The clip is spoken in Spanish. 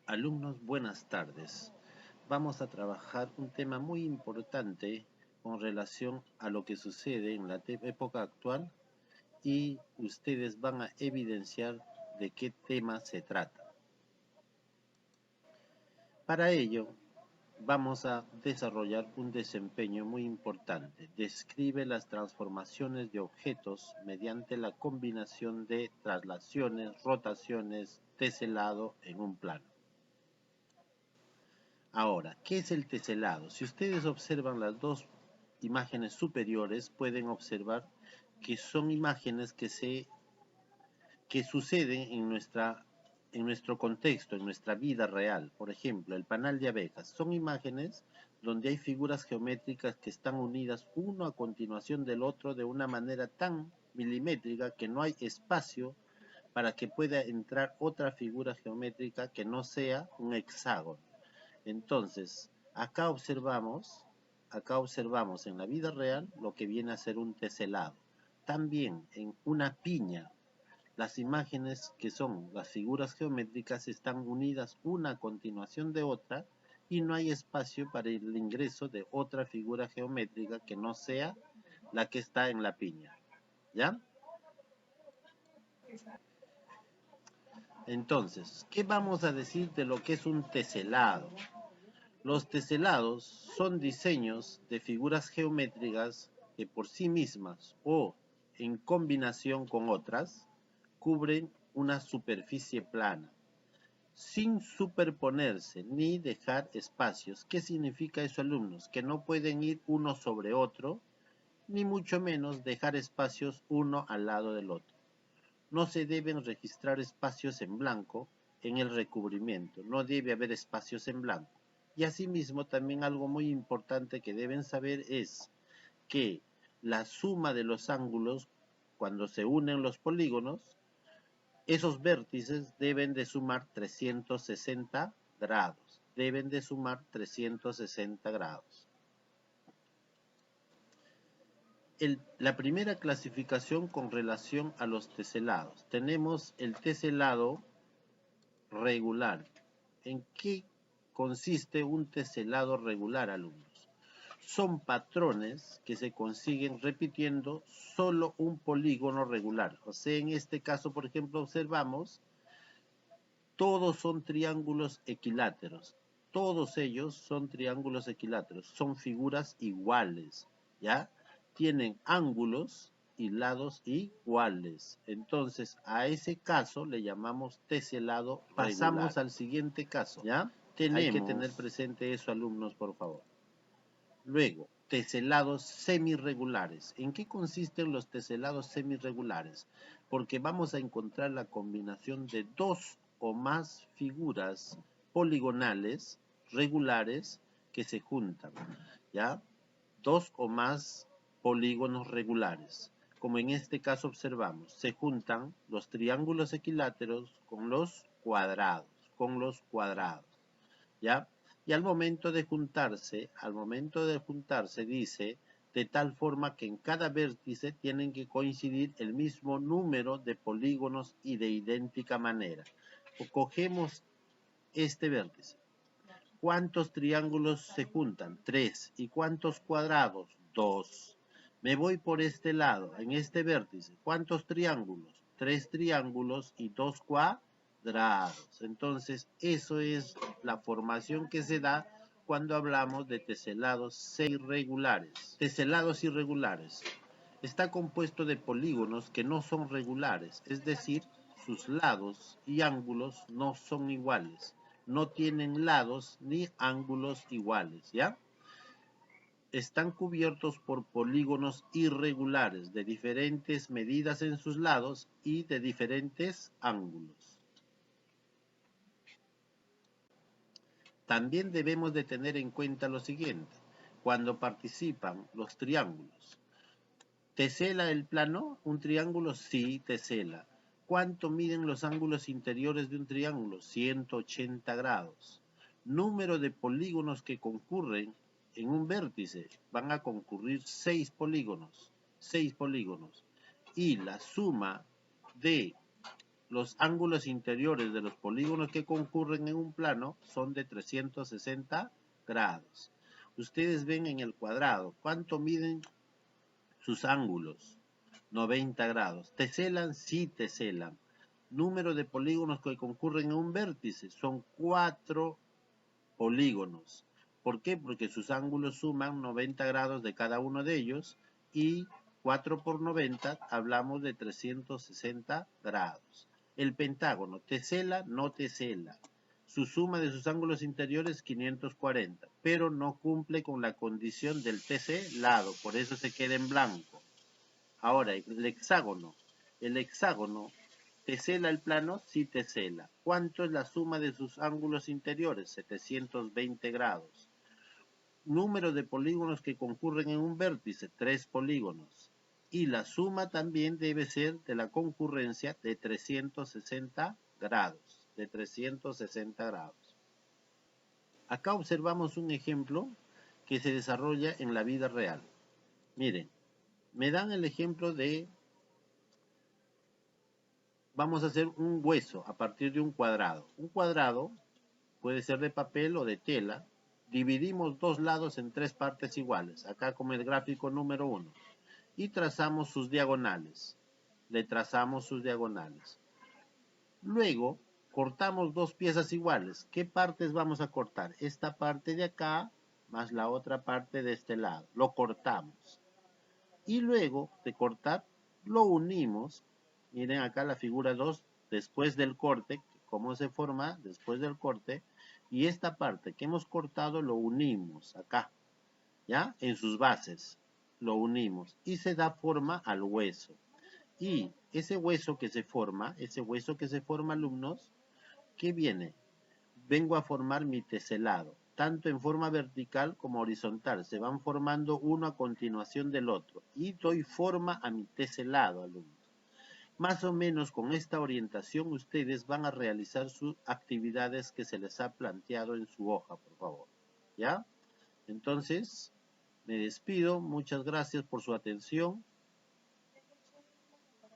Alumnos, buenas tardes. Vamos a trabajar un tema muy importante con relación a lo que sucede en la época actual y ustedes van a evidenciar de qué tema se trata. Para ello, vamos a desarrollar un desempeño muy importante. Describe las transformaciones de objetos mediante la combinación de traslaciones, rotaciones, teselado en un plano. Ahora, ¿qué es el teselado? Si ustedes observan las dos imágenes superiores, pueden observar que son imágenes que suceden en nuestro contexto, en nuestra vida real. Por ejemplo, el panal de abejas. Son imágenes donde hay figuras geométricas que están unidas uno a continuación del otro de una manera tan milimétrica que no hay espacio para que pueda entrar otra figura geométrica que no sea un hexágono. Entonces, acá observamos en la vida real lo que viene a ser un teselado. También en una piña, las imágenes que son las figuras geométricas están unidas una a continuación de otra y no hay espacio para el ingreso de otra figura geométrica que no sea la que está en la piña. ¿Ya? Entonces, ¿qué vamos a decir de lo que es un teselado? Los teselados son diseños de figuras geométricas que por sí mismas o en combinación con otras cubren una superficie plana, sin superponerse ni dejar espacios. ¿Qué significa eso, alumnos? Que no pueden ir uno sobre otro, ni mucho menos dejar espacios uno al lado del otro. No se deben registrar espacios en blanco en el recubrimiento, no debe haber espacios en blanco. Y asimismo, también algo muy importante que deben saber es que la suma de los ángulos, cuando se unen los polígonos, esos vértices deben de sumar 360 grados. Deben de sumar 360 grados. La primera clasificación con relación a los teselados. Tenemos el teselado regular. ¿En qué consiste un teselado regular, alumnos? Son patrones que se consiguen repitiendo solo un polígono regular. O sea, en este caso, por ejemplo, observamos, todos son triángulos equiláteros. Todos ellos son triángulos equiláteros. Son figuras iguales, ¿ya? Tienen ángulos y lados iguales. Entonces, a ese caso le llamamos teselado regular. Pasamos al siguiente caso, ¿ya? Hay que tener presente eso, alumnos, por favor. Luego, teselados semirregulares. ¿En qué consisten los teselados semirregulares? Porque vamos a encontrar la combinación de dos o más figuras poligonales regulares que se juntan, ¿ya? Dos o más polígonos regulares. Como en este caso observamos, se juntan los triángulos equiláteros con los cuadrados, ¿ya? Y al momento de juntarse dice, de tal forma que en cada vértice tienen que coincidir el mismo número de polígonos y de idéntica manera. O cogemos este vértice. ¿Cuántos triángulos se juntan? 3. ¿Y cuántos cuadrados? 2. Me voy por este lado, en este vértice. ¿Cuántos triángulos? 3 triángulos y 2 cuadrados. Entonces, eso es la formación que se da cuando hablamos de teselados irregulares. Teselados irregulares. Está compuesto de polígonos que no son regulares, es decir, sus lados y ángulos no son iguales. No tienen lados ni ángulos iguales, ¿ya? Están cubiertos por polígonos irregulares de diferentes medidas en sus lados y de diferentes ángulos. También debemos de tener en cuenta lo siguiente, cuando participan los triángulos. ¿Tesela el plano? ¿Un triángulo? Sí, tesela. ¿Cuánto miden los ángulos interiores de un triángulo? 180 grados. Número de polígonos que concurren en un vértice. Van a concurrir 6 polígonos. 6 polígonos. Y la suma de los ángulos interiores de los polígonos que concurren en un plano son de 360 grados. Ustedes ven en el cuadrado, ¿cuánto miden sus ángulos? 90 grados. ¿Teselan? Sí teselan. Número de polígonos que concurren en un vértice son 4 polígonos. ¿Por qué? Porque sus ángulos suman 90 grados de cada uno de ellos y 4 por 90 hablamos de 360 grados. El pentágono, tesela, no tesela. Su suma de sus ángulos interiores 540, pero no cumple con la condición del teselado, por eso se queda en blanco. Ahora, el hexágono. El hexágono, ¿tesela el plano? Sí tesela. ¿Cuánto es la suma de sus ángulos interiores? 720 grados. Número de polígonos que concurren en un vértice, 3 polígonos. Y la suma también debe ser de la concurrencia de 360 grados. De 360 grados. Acá observamos un ejemplo que se desarrolla en la vida real. Miren, me dan el ejemplo de, vamos a hacer un hueso a partir de un cuadrado. Un cuadrado puede ser de papel o de tela. Dividimos dos lados en 3 partes iguales, acá como el gráfico número 1. Y trazamos sus diagonales. Le trazamos sus diagonales. Luego, cortamos 2 piezas iguales. ¿Qué partes vamos a cortar? Esta parte de acá más la otra parte de este lado. Lo cortamos. Y luego de cortar, lo unimos. Miren acá la figura 2, después del corte, cómo se forma después del corte. Y esta parte que hemos cortado lo unimos acá, ¿ya? En sus bases, lo unimos y se da forma al hueso. Y ese hueso que se forma, alumnos, ¿qué viene? Vengo a formar mi teselado, tanto en forma vertical como horizontal. Se van formando uno a continuación del otro. Y doy forma a mi teselado, alumnos. Más o menos con esta orientación ustedes van a realizar sus actividades que se les ha planteado en su hoja, por favor. ¿Ya? Entonces, me despido. Muchas gracias por su atención.